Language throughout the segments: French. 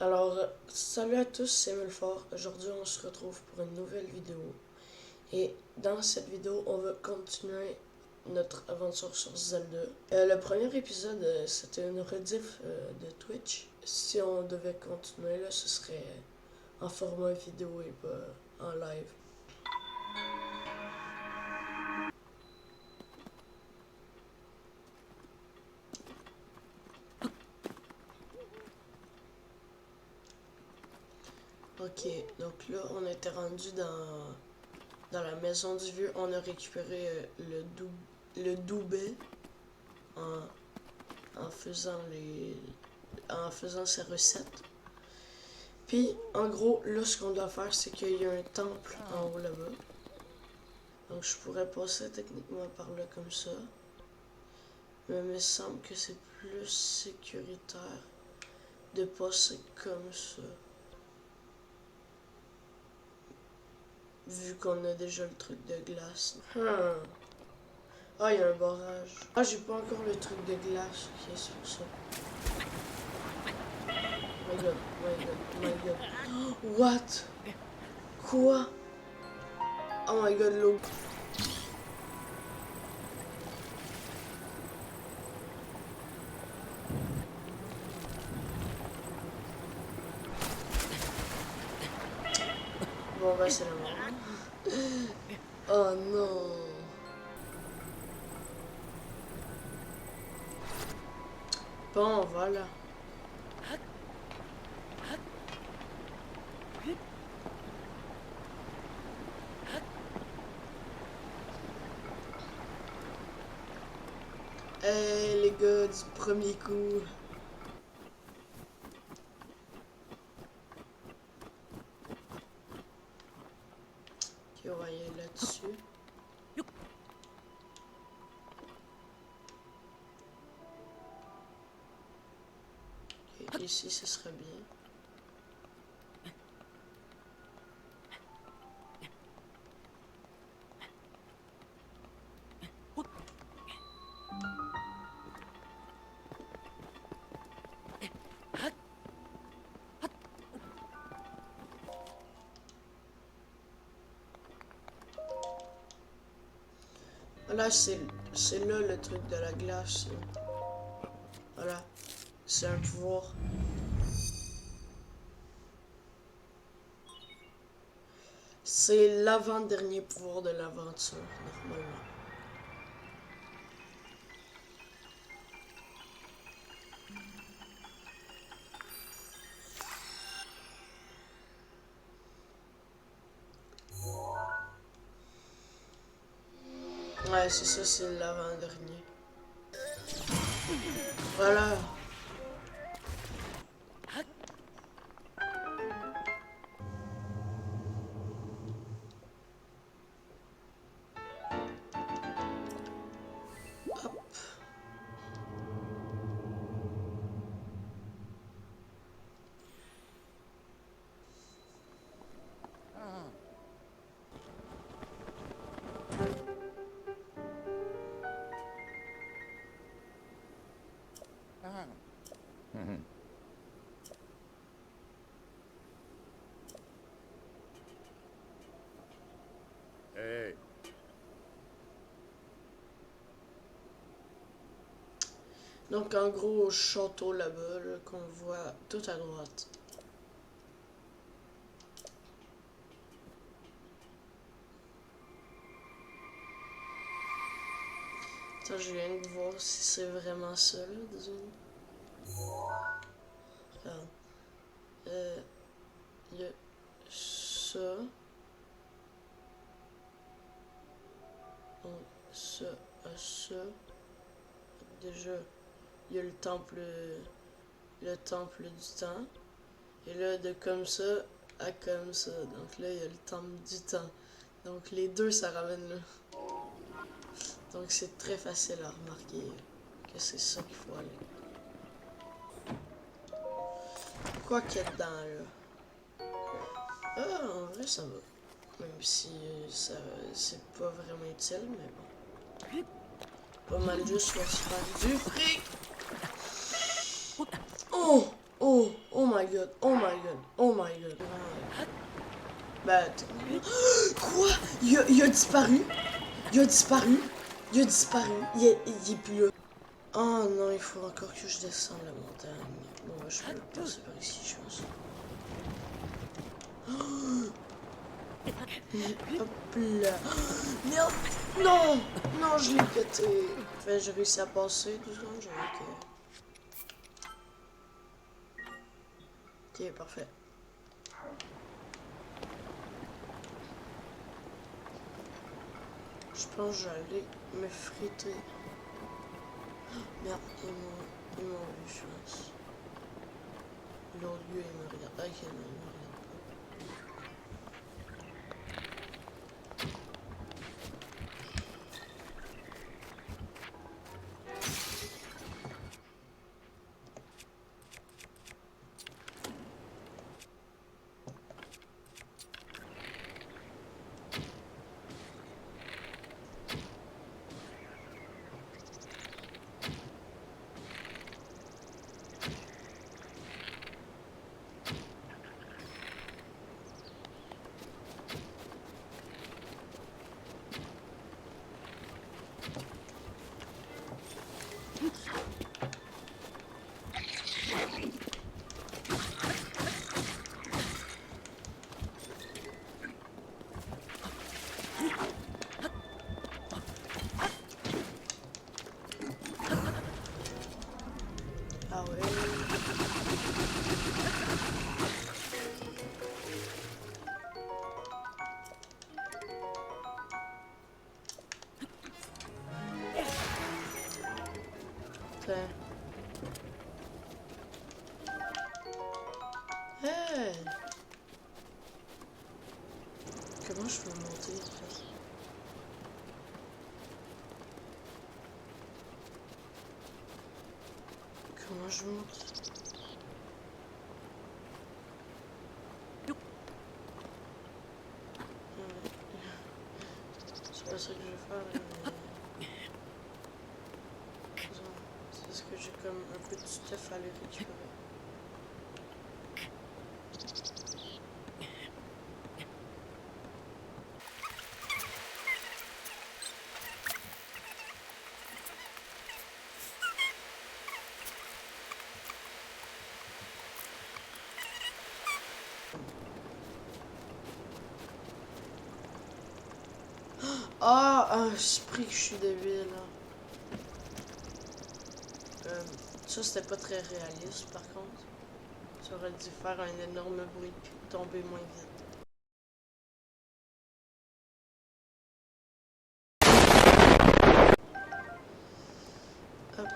Alors, salut à tous, c'est Mulfort. Aujourd'hui, on se retrouve pour une nouvelle vidéo. Et dans cette vidéo, on va continuer notre aventure sur Zelda. Le premier épisode, c'était une rediff de Twitch. Si on devait continuer, là, ce serait en format vidéo et pas en live. Ok, donc là, on était rendu dans la maison du vieux. On a récupéré le doubet en, en faisant ses recettes. Puis, en gros, là, ce qu'on doit faire, c'est qu'il y a un temple en haut là-bas. Donc, je pourrais passer techniquement par là comme ça. Mais il me semble que c'est plus sécuritaire de passer comme ça. Vu qu'on a déjà le truc de glace. Ah, il y a un barrage. Ah, j'ai pas encore le truc de glace. Ok, c'est pour ça. Oh my god, my god, my god. What? Quoi? Oh my god, l'eau. Bon, bah, c'est la mort. Oh non. Bon, voilà. Hey, les gars, du premier coup. Ok, on va y aller là-dessus. Ok, ici, ce serait bien. Voilà, c'est là le truc de la glace. Voilà, c'est un pouvoir. C'est l'avant-dernier pouvoir de l'aventure, normalement. Ouais, c'est ça, c'est l'avant-dernier. Voilà. Hop. Hey. Donc, en gros, au château là-bas, là, qu'on voit tout à droite. Attends, je viens de voir si c'est vraiment ça, là, désolé. Regarde. Il y a ça. Donc, ça à ça. Déjà, il y a le temple du temps. Et là, de comme ça à comme ça. Donc là, il y a le temple du temps. Donc les deux, ça ramène là. Donc c'est très facile à remarquer que c'est ça qu'il faut aller. Quoi qu'il y a dedans, là. Ah, en vrai, ça va. Même si ça c'est pas vraiment utile, mais bon. Pas mal juste pour se faire du fric. Oh! Oh! Oh my my god, oh my god, oh my god. Bah, quoi? Il a disparu? Il a disparu? Il a disparu? Il est plus là. Oh non, il faut encore que je descende la montagne. Bon, bah, je peux passer par ici, je pense. Hop là. Merde! Non! Non, je l'ai pété. Enfin, j'ai réussi à passer, tout ça, j'ai ok, parfait. Je pense que j'allais me friter. Merde, ils m'ont vu, je pense. L'autre lieu, il me regarde. Ok, non, il me regarde pas. Ah ouais. Putain. Hey! Comment je peux monter en fait? Comment je monte? C'est pas ça que je vais faire, mais... C'est parce que j'ai comme un peu de stuff à aller récupérer. Ah, j'ai pris que je suis débile. Ça, c'était pas très réaliste, par contre. Ça aurait dû faire un énorme bruit puis tomber moins vite. Hop.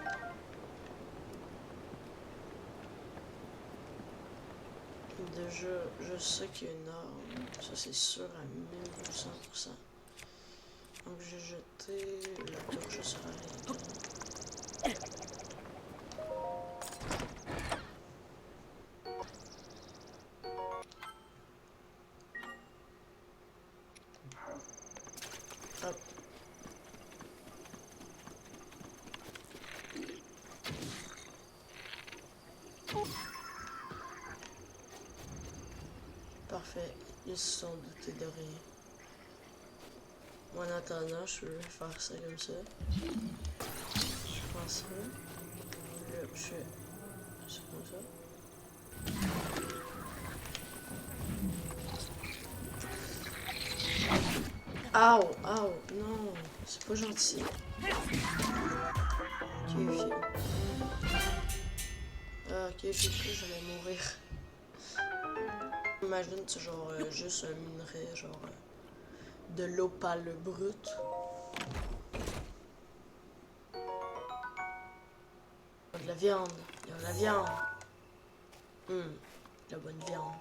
Déjà, je sais qu'il y a une arme. Ça, c'est sûr à 1200%. Donc, j'ai jeté la torche sur la hop. Parfait. Ils se sont doutés de rien. Moi, en attendant, je vais faire ça comme ça. Je prends ça. Là, je fais ça comme ça. Aouh, aouh, non, c'est pas gentil. Ok, vieux. Ah, ok, j'ai cru que j'allais mourir. Imagine, c'est genre juste un minerai, genre de l'opale brute. Il y a de la viande, il y a de la viande. La bonne viande.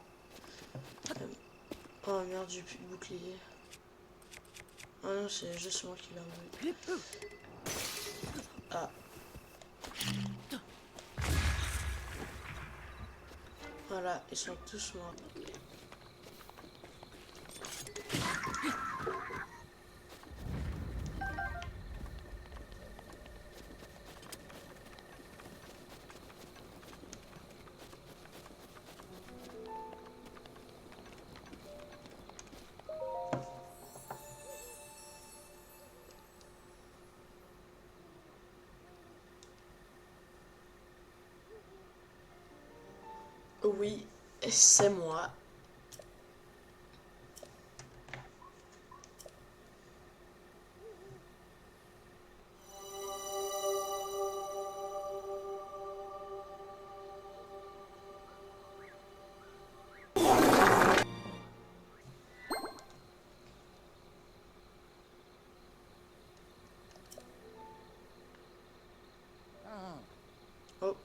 Oh merde, j'ai plus de bouclier. Oh non, c'est juste moi qui l'ai enlevé. Ah. Voilà, ils sont tous morts. Oui, c'est moi. Oh,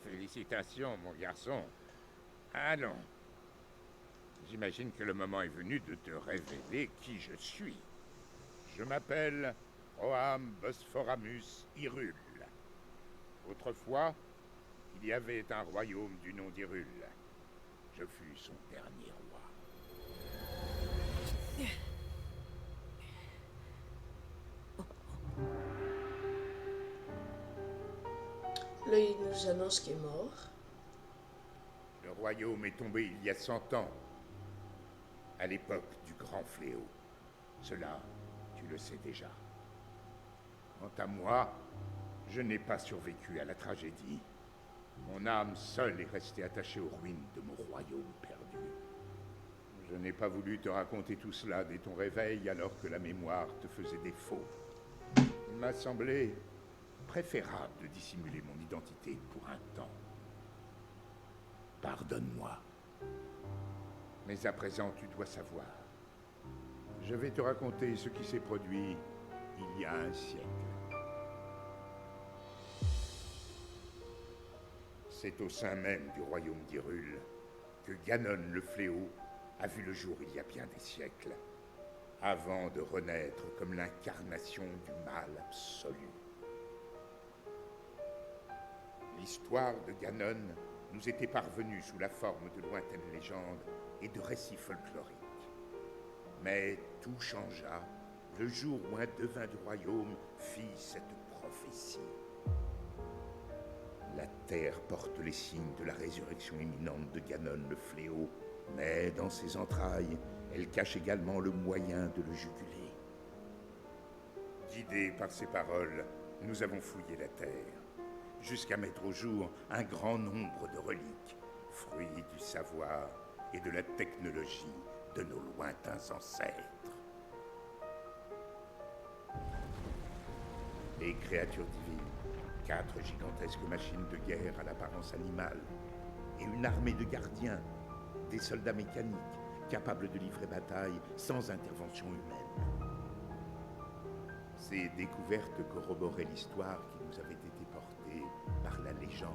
Félicitations, mon garçon. Allons, j'imagine que le moment est venu de te révéler qui je suis. Je m'appelle Roham Bosphoramus Hyrule. Autrefois, il y avait un royaume du nom d'Hyrule. Je fus son dernier roi. là, il nous annonce qu'il est mort. Le royaume est tombé il y a 100 ans, à l'époque du Grand Fléau. Cela, tu le sais déjà. Quant à moi, je n'ai pas survécu à la tragédie. Mon âme seule est restée attachée aux ruines de mon royaume perdu. Je n'ai pas voulu te raconter tout cela dès ton réveil alors que la mémoire te faisait défaut. Il m'a semblé préférable de dissimuler mon identité pour un temps. Pardonne-moi. Mais à présent, tu dois savoir. Je vais te raconter ce qui s'est produit il y a un siècle. C'est au sein même du royaume d'Hyrule que Ganon le Fléau a vu le jour il y a bien des siècles, avant de renaître comme l'incarnation du mal absolu. L'histoire de Ganon nous était parvenue sous la forme de lointaines légendes et de récits folkloriques. Mais tout changea le jour où un devin du royaume fit cette prophétie. La terre porte les signes de la résurrection imminente de Ganon le Fléau, mais dans ses entrailles, elle cache également le moyen de le juguler. Guidés par ces paroles, nous avons fouillé la terre, jusqu'à mettre au jour un grand nombre de reliques, fruits du savoir et de la technologie de nos lointains ancêtres. Les créatures divines, 4 gigantesques machines de guerre à l'apparence animale, et une armée de gardiens, des soldats mécaniques, capables de livrer bataille sans intervention humaine. Ces découvertes corroboraient l'histoire qui nous avait été portée par la légende.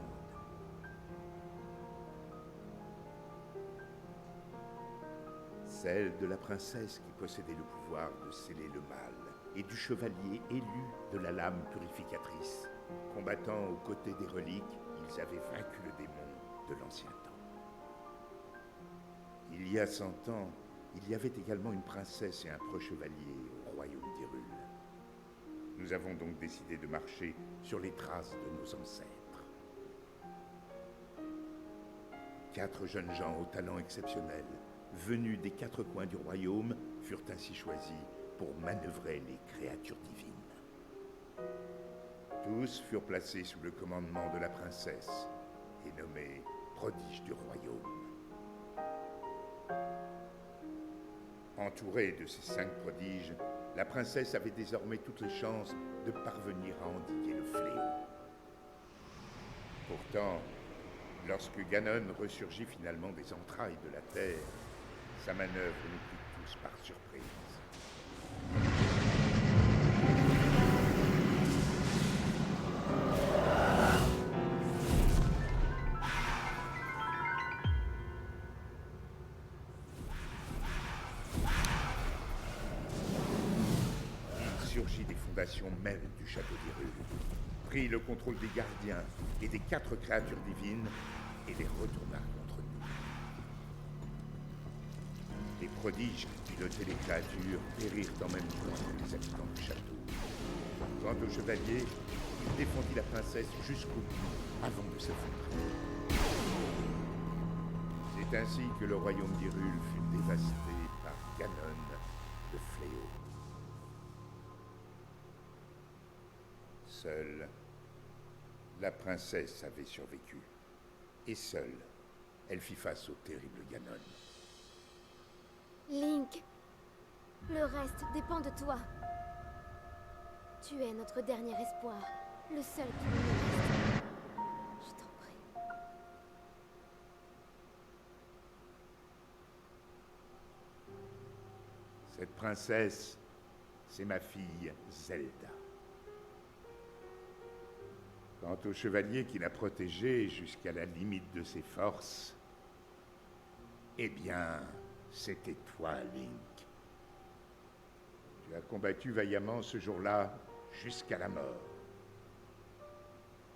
Celle de la princesse qui possédait le pouvoir de sceller le mal, et du chevalier élu de la lame purificatrice. Combattant aux côtés des reliques, ils avaient vaincu le démon de l'ancien temps. Il y a 100 ans, il y avait également une princesse et un preux chevalier au royaume d'Hyrule. Nous avons donc décidé de marcher sur les traces de nos ancêtres. 4 jeunes gens au talent exceptionnel, venus des 4 coins du royaume, furent ainsi choisis pour manœuvrer les créatures divines. Tous furent placés sous le commandement de la princesse et nommés prodiges du royaume. Entourée de ces 5 prodiges, la princesse avait désormais toutes les chances de parvenir à endiguer le fléau. Pourtant, lorsque Ganon ressurgit finalement des entrailles de la terre, sa manœuvre nous prit tous par surprise. Il surgit des fondations mêmes du château d'Hyrule, prit le contrôle des gardiens et des 4 créatures divines et les retourna contre nous. Les prodiges qui pilotaient les créatures périrent en même temps que les habitants du château. Quant au chevalier, il défendit la princesse jusqu'au bout, avant de s'effondrer. C'est ainsi que le royaume d'Hyrule fut dévasté par Ganon, le fléau. Seule, la princesse avait survécu. Et seule, elle fit face au terrible Ganon. Link, le reste dépend de toi. Tu es notre dernier espoir, le seul qui nous reste. Je t'en prie. Cette princesse, c'est ma fille Zelda. Quant au chevalier qui l'a protégée jusqu'à la limite de ses forces, eh bien, c'était toi, Link. Tu as combattu vaillamment ce jour-là jusqu'à la mort.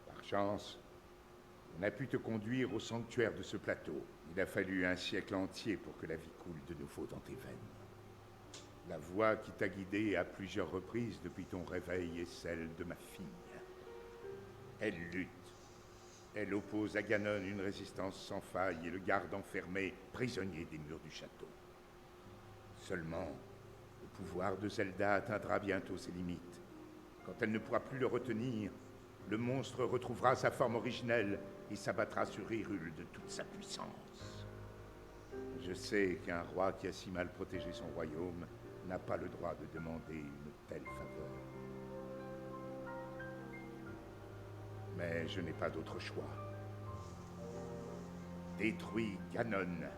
Par chance, on a pu te conduire au sanctuaire de ce plateau. Il a fallu un siècle entier pour que la vie coule de nouveau dans tes veines. La voix qui t'a guidé à plusieurs reprises depuis ton réveil est celle de ma fille. Elle lutte. Elle oppose à Ganon une résistance sans faille et le garde enfermé, prisonnier des murs du château. Seulement, le pouvoir de Zelda atteindra bientôt ses limites. Quand elle ne pourra plus le retenir, le monstre retrouvera sa forme originelle et s'abattra sur Hyrule de toute sa puissance. Je sais qu'un roi qui a si mal protégé son royaume n'a pas le droit de demander une telle faveur. Mais je n'ai pas d'autre choix. Détruis Ganon.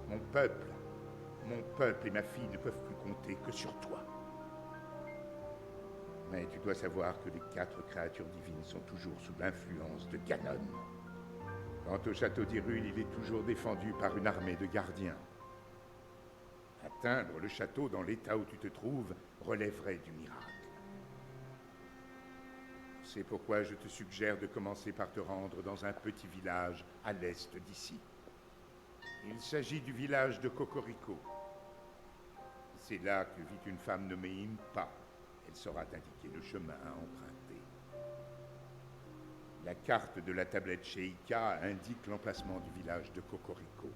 Mon peuple et ma fille ne peuvent plus compter que sur toi. Mais tu dois savoir que les 4 créatures divines sont toujours sous l'influence de Ganon. Quant au château d'Hyrule, il est toujours défendu par une armée de gardiens. Atteindre le château dans l'état où tu te trouves relèverait du miracle. C'est pourquoi je te suggère de commencer par te rendre dans un petit village à l'est d'ici. Il s'agit du village de Cocorico. C'est là que vit une femme nommée Impa. Elle saura t'indiquer le chemin à emprunter. La carte de la tablette Sheikah indique l'emplacement du village de Cocorico.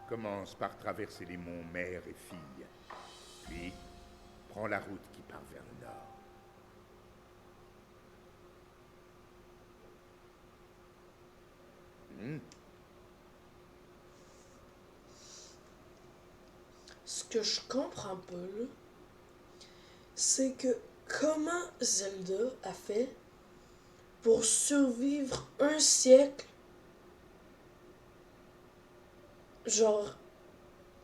Commence par traverser les monts mère et fille. Puis, prends la route qui part vers le nord. Ce que je comprends pas, là, c'est que comment Zelda a fait pour survivre un siècle. Genre,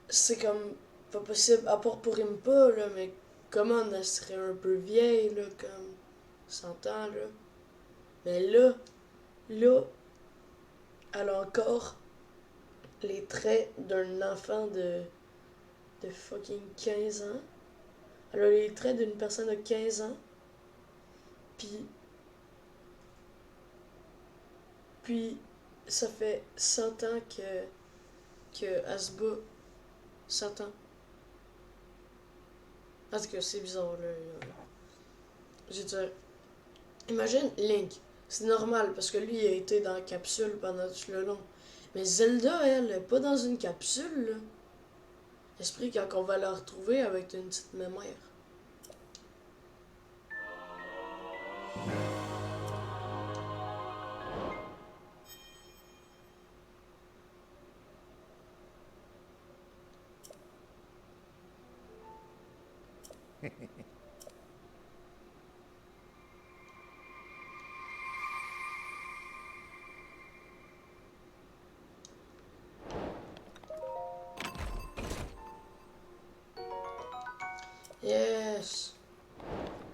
c'est comme pas possible, à part pour Impa, là, mais comment elle serait un peu vieille, là, comme 100 ans, là. Mais là, elle a encore les traits d'un enfant de fucking 15 ans. Elle a les traits d'une personne de 15 ans. Puis ça fait 100 ans que elle se bat. 100 ans. En tout cas, c'est bizarre, là. Je veux dire, imagine Link. C'est normal, parce que lui, il a été dans la capsule pendant tout le long. Mais Zelda, elle, est pas dans une capsule, là. Esprit, quand on va la retrouver avec une petite mémoire. Yes!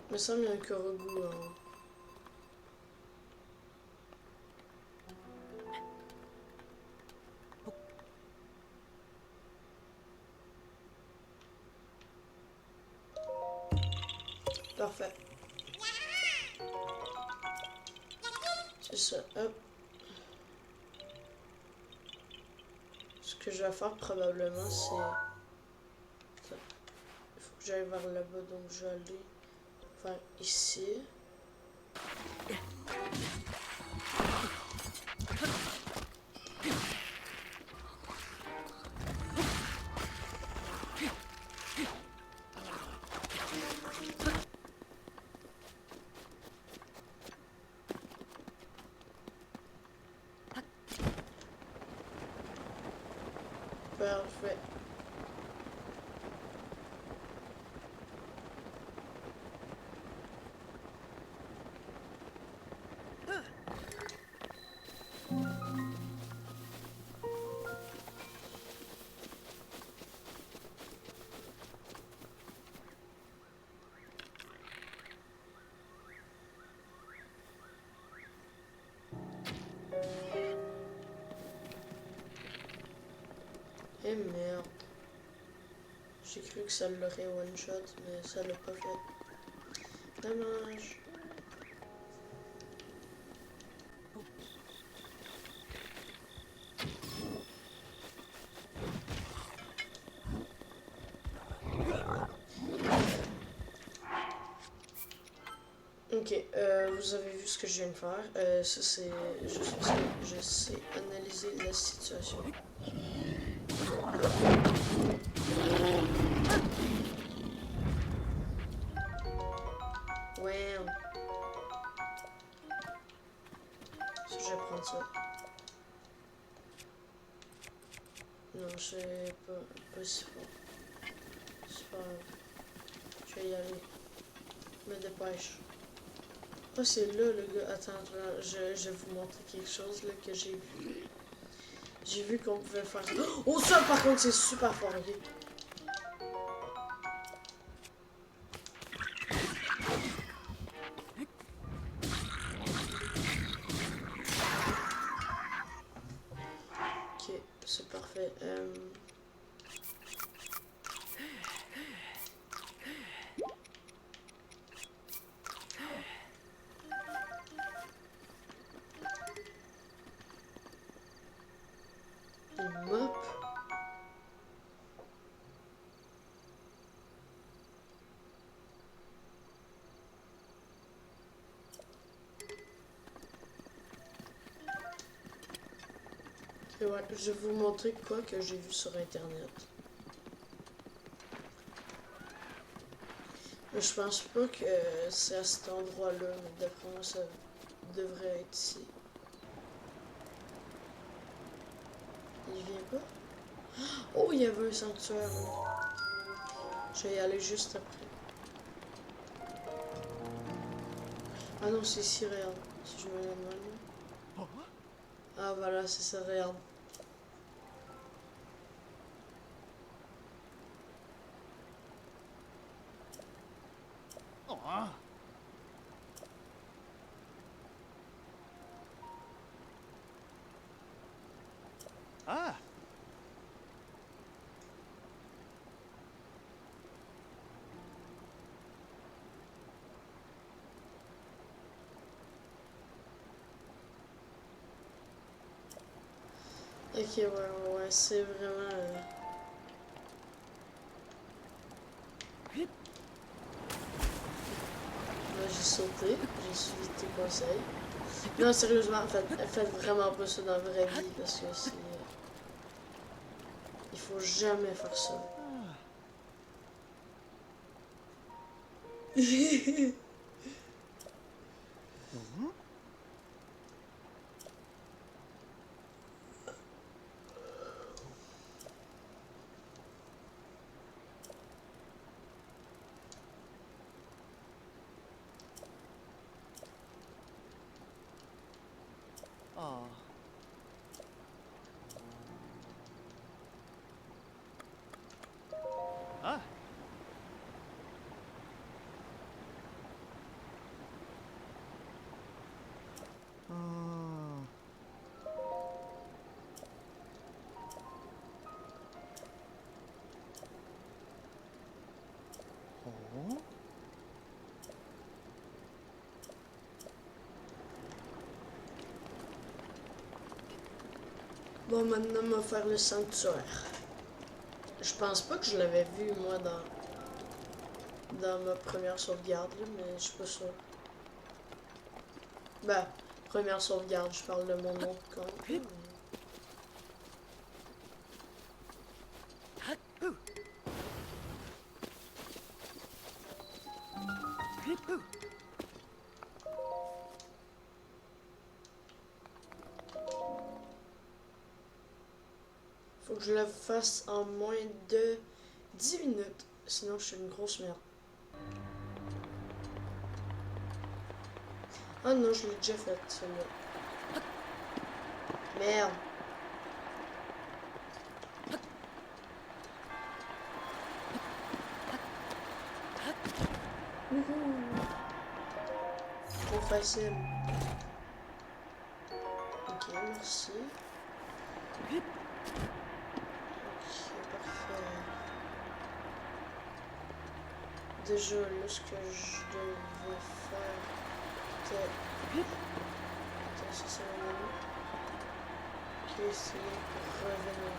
Il me semble qu'il y a un Korogu en haut. Parfait. C'est ça. Hop. Ce que je vais faire probablement, c'est... Il faut que j'aille vers là-bas, donc je vais aller Faire ici. Parfait. Eh merde. J'ai cru que ça l'aurait one shot, mais ça l'a pas fait. Dommage. Ok, vous avez vu ce que je viens de faire. Ça c'est juste parce que je sais analyser la situation. Ouais. Ça, je vais prendre ça. Non, c'est pas si fort. C'est pas grave. Je vais y aller. Je me dépêche. Oh, c'est là le gars. Attends, je vais vous montrer quelque chose là, que j'ai vu. J'ai vu qu'on pouvait faire. Oh, ça par contre, c'est super fort. Ok. Ok, c'est parfait. Une mop. Et ouais, je vais vous montrer quoi que j'ai vu sur internet. Mais je pense pas que c'est à cet endroit-là, mais d'après moi, ça devrait être ici. Il vient pas? Oh, il y avait un sanctuaire là. Je vais y aller juste après. Ah non, c'est ici, regarde. Si je me lève mal. Ah voilà, c'est ça, regarde. Ah! Ok, ouais, c'est vraiment... Là, j'ai sauté, j'ai suivi tes conseils. Non, sérieusement, faites vraiment pas ça dans la vraie vie, parce que c'est... Il faut jamais faire ça. Mhm. Ah. Ah! Hmm. Oh. Bon, maintenant, on va faire le sanctuaire. Je pense pas que je l'avais vu, moi, dans ma première sauvegarde, là, mais je suis pas sûr. Ben, première sauvegarde, je parle de mon autre compte. Là, mais... Faut que je le fasse en moins de 10 minutes. Sinon, je suis une grosse merde. Ah non, je l'ai déjà fait, celui-là. Merde. Wouhou. Trop facile. Ok, merci. Ok, parfait. Déjà, là, ce que je devais faire, c'était... Attends, ça, c'est mon ami. Ok, essayer pour revenir.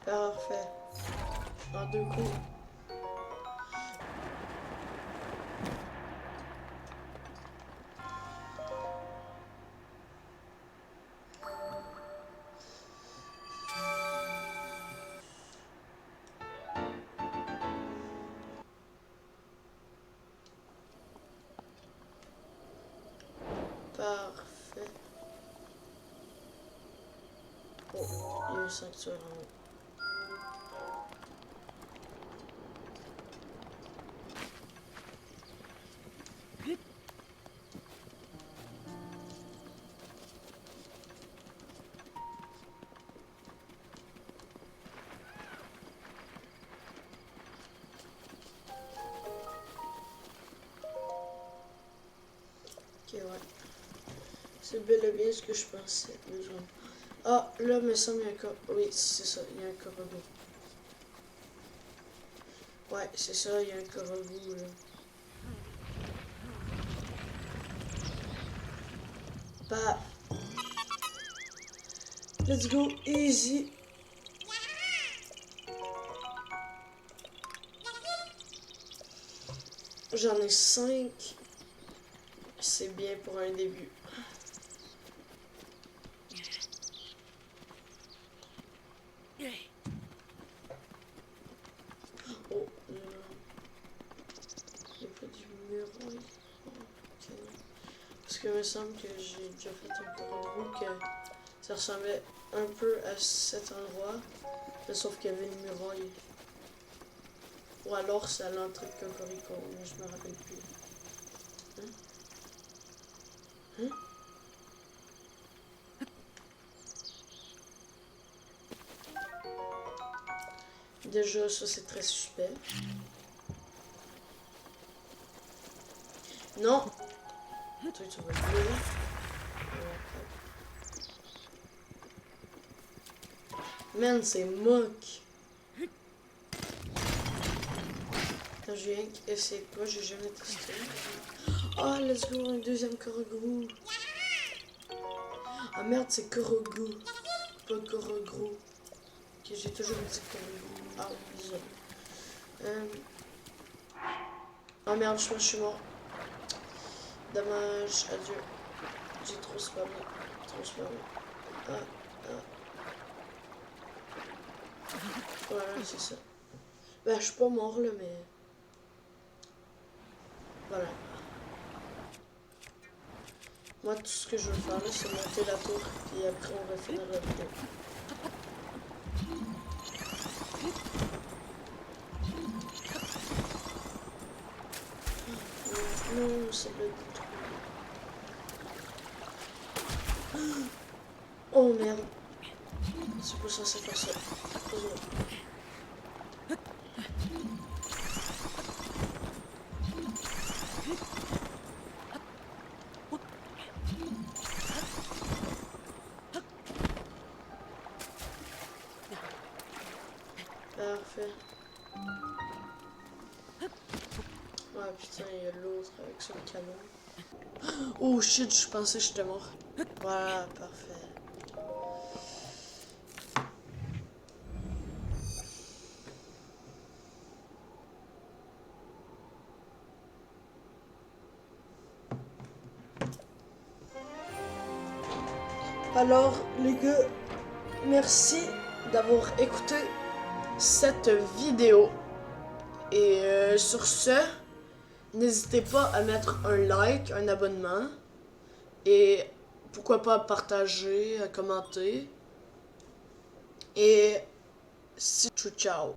Parfait. En 2 coups. Parfait. Oh, il y a un sanctuaire en haut. Ok, ouais. C'est bel et bien ce que je pensais. Ah, là, me semble qu'il y a un corps. Oui, c'est ça, il y a un Korogu. Ouais, c'est ça, il y a un Korogu, là. Bah. Let's go, easy. J'en ai 5. C'est bien pour un début. Oh, il n'y a pas du mur, oui. Ok. Parce que il me semble que j'ai déjà fait un Korogu que ça ressemblait un peu à cet endroit, mais sauf qu'il y avait une muraille. Ou alors c'est à l'entrée de Cocorico, mais je me rappelle plus. Hein? Hein? Déjà, ça c'est très suspect. Non! Toi, tu vas le Man, c'est moque! Quand j'ai essayé de quoi, j'ai jamais testé. Ah, let's go, un deuxième Korogu! Ah merde, c'est Korogu, pas Korogru. Ok, j'ai toujours dit Korogu. Ah, désolé. Oh merde, je pense que je suis mort. Dommage, adieu. J'ai trop spammé. Trop spammé. Ah, ah. Ouais, c'est ça. Ben, je suis pas mort là, mais. Voilà. Moi, tout ce que je veux faire là, c'est monter la tour. Et après, on va finir la vidéo. Non, ça doit être trop. Oh merde. C'est pas censé faire ça. Tiens, il y a l'autre avec son canon. Oh shit, je pensais que j'étais mort. Voilà, parfait. Alors, les gars, merci d'avoir écouté cette vidéo. Et sur ce, n'hésitez pas à mettre un like, un abonnement. Et pourquoi pas partager, à commenter. Et ciao ciao.